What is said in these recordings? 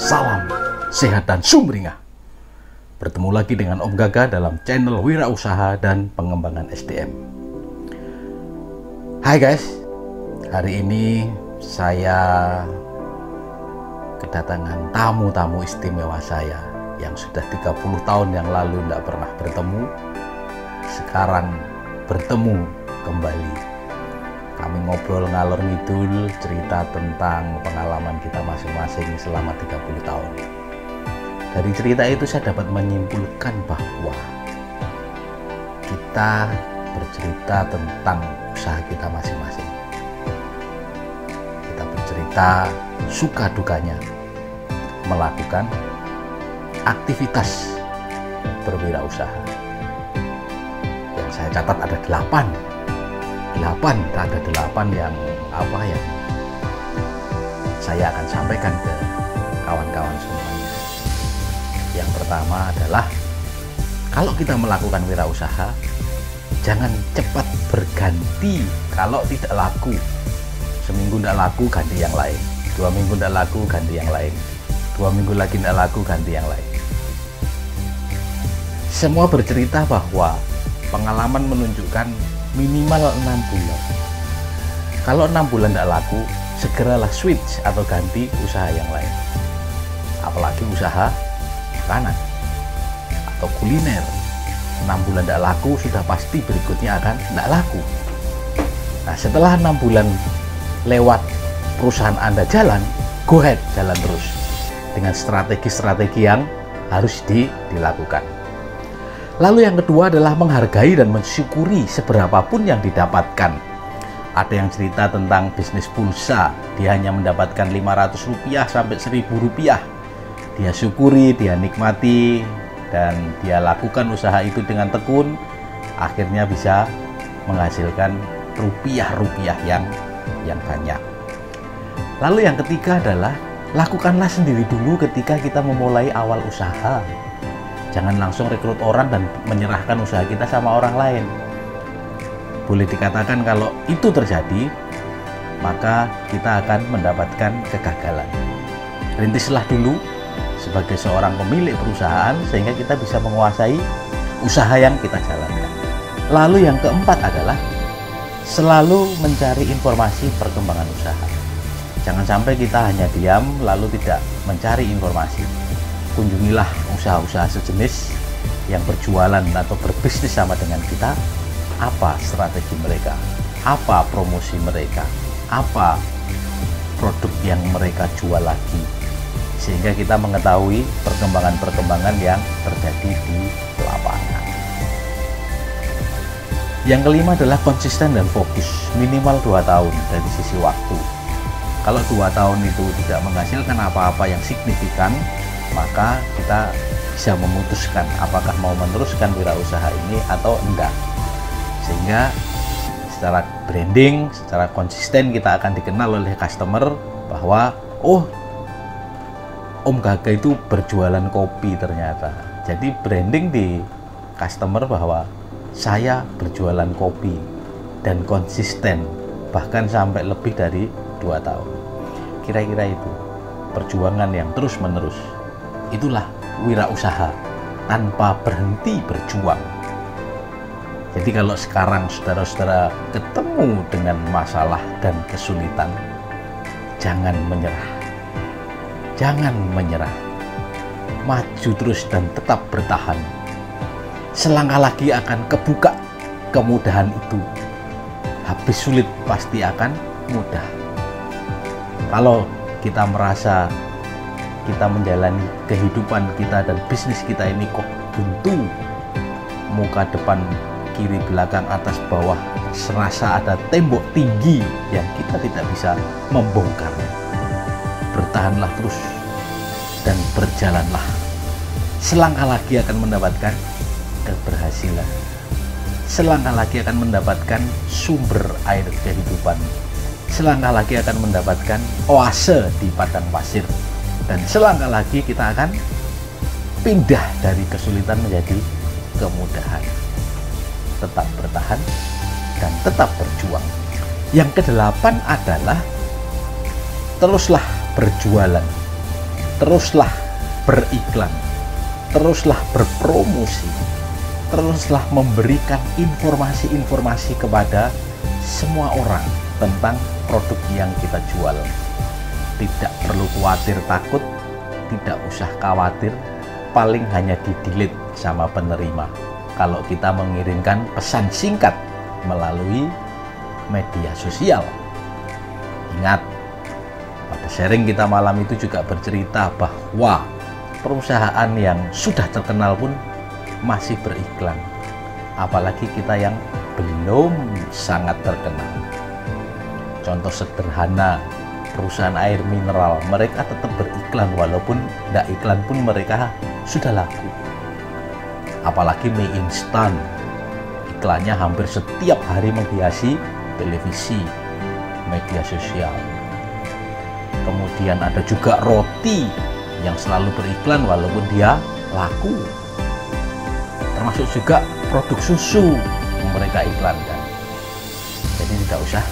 Salam sehat dan sumringah. Bertemu lagi dengan Om Gaga dalam channel Wirausaha dan Pengembangan SDM. Hai guys, hari ini saya kedatangan tamu-tamu istimewa saya yang sudah 30 tahun yang lalu tidak pernah bertemu. Sekarang bertemu kembali. Kami ngobrol ngalor ngidul, cerita tentang pengalaman kita masing-masing selama 30 tahun. Dari cerita itu saya dapat menyimpulkan bahwa kita bercerita tentang usaha kita masing-masing. Kita bercerita suka dukanya melakukan aktivitas berwirausaha. Yang saya catat ada 8 yang saya akan sampaikan ke kawan-kawan semuanya. Yang pertama adalah kalau kita melakukan wirausaha, jangan cepat berganti. Kalau tidak laku, seminggu tidak laku ganti yang lain, 2 minggu tidak laku ganti yang lain, 2 minggu lagi tidak laku ganti yang lain. Semua bercerita bahwa pengalaman menunjukkan minimal 6 bulan. Kalau 6 bulan tidak laku, segeralah switch atau ganti usaha yang lain. Apalagi usaha makanan atau kuliner. 6 bulan tidak laku, sudah pasti berikutnya akan tidak laku. Nah, setelah 6 bulan lewat, perusahaan Anda jalan, go ahead, jalan terus dengan strategi-strategi yang harus dilakukan. Lalu yang kedua adalah menghargai dan mensyukuri seberapapun yang didapatkan. Ada yang cerita tentang bisnis pulsa, dia hanya mendapatkan Rp500 sampai Rp1.000. Dia syukuri, dia nikmati, dan dia lakukan usaha itu dengan tekun, akhirnya bisa menghasilkan rupiah-rupiah yang banyak. Lalu yang ketiga adalah lakukanlah sendiri dulu ketika kita memulai awal usaha. Jangan langsung rekrut orang dan menyerahkan usaha kita sama orang lain. Boleh dikatakan kalau itu terjadi, maka kita akan mendapatkan kegagalan. Rintislah dulu sebagai seorang pemilik perusahaan sehingga kita bisa menguasai usaha yang kita jalankan. Lalu yang keempat adalah selalu mencari informasi perkembangan usaha. Jangan sampai kita hanya diam lalu tidak mencari informasi. Kunjungilah usaha-usaha sejenis yang berjualan atau berbisnis sama dengan kita. Apa strategi mereka, apa promosi mereka, apa produk yang mereka jual lagi, sehingga kita mengetahui perkembangan-perkembangan yang terjadi di lapangan. Yang kelima adalah konsisten dan fokus, minimal 2 tahun dari sisi waktu. Kalau 2 tahun itu tidak menghasilkan apa-apa yang signifikan, maka kita bisa memutuskan apakah mau meneruskan wirausaha ini atau enggak. Sehingga secara branding, secara konsisten kita akan dikenal oleh customer bahwa oh, Om Gaga itu berjualan kopi ternyata. Jadi branding di customer bahwa saya berjualan kopi dan konsisten bahkan sampai lebih dari 2 tahun. Kira-kira itu perjuangan yang terus-menerus. Itulah wirausaha tanpa berhenti berjuang. Jadi kalau sekarang saudara-saudara ketemu dengan masalah dan kesulitan, jangan menyerah. Jangan menyerah. Maju terus dan tetap bertahan. Selangkah lagi akan kebuka kemudahan itu. Habis sulit pasti akan mudah. Kalau kita merasa kita menjalani kehidupan kita dan bisnis kita ini kok buntu, muka depan, kiri, belakang, atas, bawah, serasa ada tembok tinggi yang kita tidak bisa membongkarnya. Bertahanlah terus dan berjalanlah. Selangkah lagi akan mendapatkan keberhasilan. Selangkah lagi akan mendapatkan sumber air kehidupan. Selangkah lagi akan mendapatkan oase di padang pasir. Dan selangkah lagi kita akan pindah dari kesulitan menjadi kemudahan. Tetap bertahan dan tetap berjuang. Yang kedelapan adalah teruslah berjualan. teruslah beriklan, teruslah berpromosi, teruslah memberikan informasi-informasi kepada semua orang tentang produk yang kita jual. Tidak perlu khawatir takut, tidak usah khawatir, paling hanya di-delete sama penerima kalau kita mengirimkan pesan singkat melalui media sosial. Ingat, pada sharing kita malam itu juga bercerita bahwa perusahaan yang sudah terkenal pun masih beriklan, apalagi kita yang belum sangat terkenal. Contoh sederhana, perusahaan air mineral, mereka tetap beriklan walaupun tidak iklan pun mereka sudah laku. Apalagi mie instan, iklannya hampir setiap hari menghiasi televisi, media sosial. Kemudian ada juga roti yang selalu beriklan walaupun dia laku. Termasuk juga produk susu yang mereka iklankan. Jadi tidak usah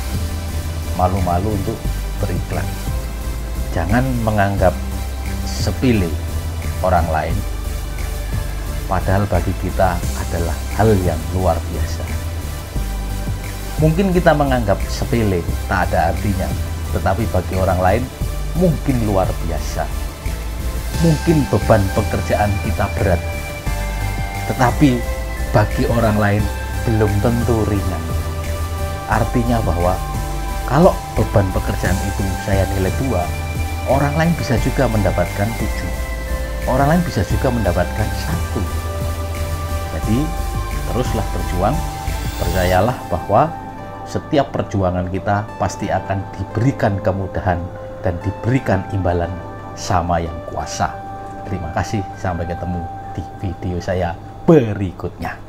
malu-malu untuk beriklan. Jangan menganggap sepele orang lain, padahal bagi kita adalah hal yang luar biasa. Mungkin kita menganggap sepele, tak ada artinya, tetapi bagi orang lain mungkin luar biasa. Mungkin beban pekerjaan kita berat, tetapi bagi orang lain belum tentu ringan. Artinya bahwa kalau beban pekerjaan itu saya nilai 2, orang lain bisa juga mendapatkan 7, orang lain bisa juga mendapatkan 1. Jadi teruslah berjuang, percayalah bahwa setiap perjuangan kita pasti akan diberikan kemudahan dan diberikan imbalan sama yang kuasa. Terima kasih, sampai ketemu di video saya berikutnya.